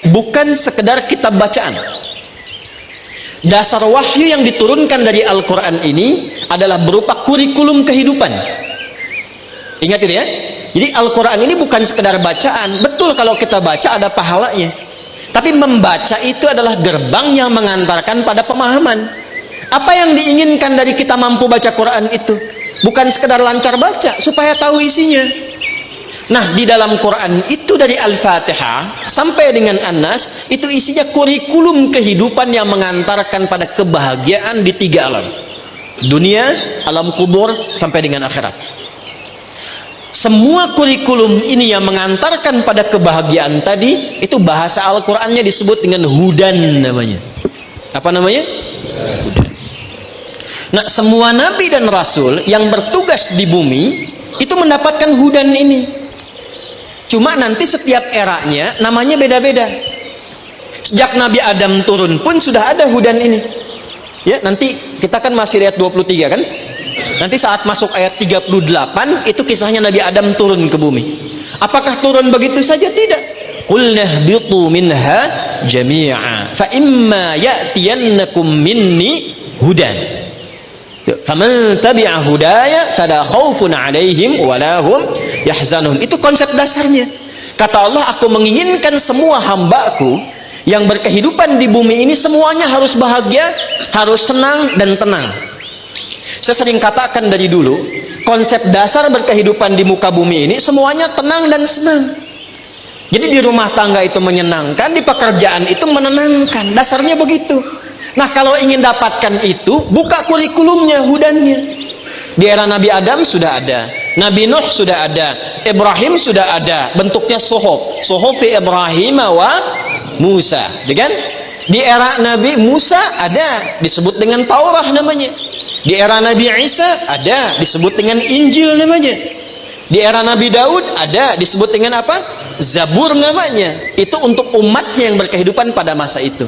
bukan sekedar kitab bacaan. Dasar wahyu yang diturunkan dari Al-Quran ini adalah berupa kurikulum kehidupan. Ingat itu ya. Jadi Al-Quran ini bukan sekedar bacaan. Betul kalau kita baca ada pahalanya, tapi membaca itu adalah gerbang yang mengantarkan pada pemahaman. Apa yang diinginkan dari kita mampu baca Quran itu bukan sekedar lancar baca, supaya tahu isinya. Nah, di dalam Quran itu dari Al-Fatihah sampai dengan An-Nas itu isinya kurikulum kehidupan yang mengantarkan pada kebahagiaan di 3 alam. Dunia, alam kubur, sampai dengan akhirat. Semua kurikulum ini yang mengantarkan pada kebahagiaan tadi, itu bahasa Al-Qur'annya disebut dengan hudan namanya. Apa namanya? Hudan. Nah, semua nabi dan rasul yang bertugas di bumi itu mendapatkan hudan ini. Cuma nanti setiap eranya namanya beda-beda. Sejak Nabi Adam turun pun sudah ada hudan ini. Ya, nanti kita kan masih lihat 23 kan? Nanti saat masuk ayat 38 itu kisahnya Nabi Adam turun ke bumi. Apakah turun begitu saja? Tidak. Qul nahbitu minha jami'a fa imma ya'tiyannakum minni hudan. Faman tabi'a hudaya fala khaufun 'alaihim wala hum yahzanun. Itu konsep dasarnya. Kata Allah, aku menginginkan semua hambaku yang berkehidupan di bumi ini semuanya harus bahagia, harus senang dan tenang. Saya sering katakan dari dulu, konsep dasar berkehidupan di muka bumi ini semuanya tenang dan senang. Jadi di rumah tangga itu menyenangkan, di pekerjaan itu menenangkan. Dasarnya begitu. Nah, kalau ingin dapatkan itu, buka kurikulumnya, hudannya. Di era Nabi Adam sudah ada, Nabi Nuh sudah ada, Ibrahim sudah ada, bentuknya suhuf, suhufi Ibrahim wa Musa, kan? Di era Nabi Musa ada, disebut dengan Taurah namanya. Di era Nabi Isa ada, disebut dengan Injil namanya. Di era Nabi Daud ada, disebut dengan apa? Zabur namanya. Itu untuk umatnya yang berkehidupan pada masa itu.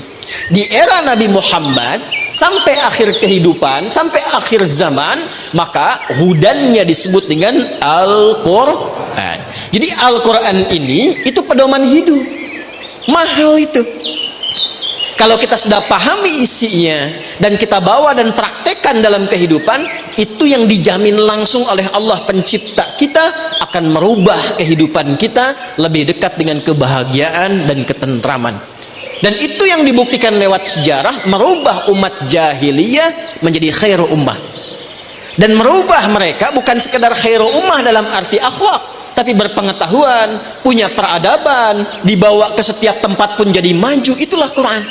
Di era Nabi Muhammad sampai akhir kehidupan, sampai akhir zaman, maka hudannya disebut dengan Al-Quran. Jadi Al-Quran ini itu pedoman hidup. Mahal itu. Kalau kita sudah pahami isinya dan kita bawa dan praktekkan dalam kehidupan, itu yang dijamin langsung oleh Allah pencipta kita akan merubah kehidupan kita lebih dekat dengan kebahagiaan dan ketentraman. Dan itu yang dibuktikan lewat sejarah, merubah umat jahiliyah menjadi khairu ummah. Dan merubah mereka bukan sekedar khairu ummah dalam arti akhlak, tapi berpengetahuan, punya peradaban, dibawa ke setiap tempat pun jadi maju. Itulah Quran.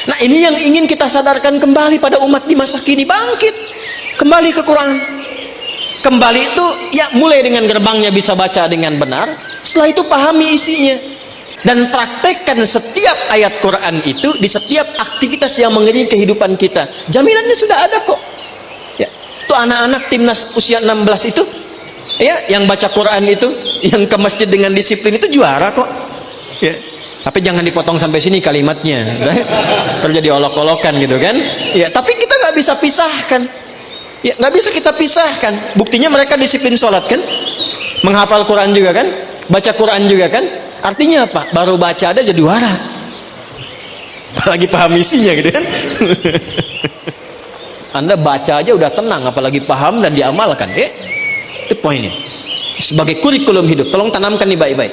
Nah, ini yang ingin kita sadarkan kembali pada umat di masa kini. Bangkit kembali ke Quran. Kembali itu ya mulai dengan gerbangnya bisa baca dengan benar, setelah itu pahami isinya dan praktekkan setiap ayat Quran itu di setiap aktivitas yang mengiringi kehidupan kita. Jaminannya sudah ada kok. Ya, tuh anak-anak timnas usia 16 itu, ya, yang baca Quran itu, yang ke masjid dengan disiplin itu juara kok. Ya. Tapi jangan dipotong sampai sini kalimatnya, terjadi olok-olokan gitu kan? Ya, tapi kita nggak bisa pisahkan. Ya, nggak bisa kita pisahkan. Buktinya mereka disiplin sholat kan, menghafal Quran juga kan, baca Quran juga kan. Artinya apa? Baru baca ada jadi juara. Apalagi paham isinya gitu kan. Anda baca aja udah tenang, apalagi paham dan diamalkan. Itu poinnya. Sebagai kurikulum hidup, tolong tanamkan nih baik-baik.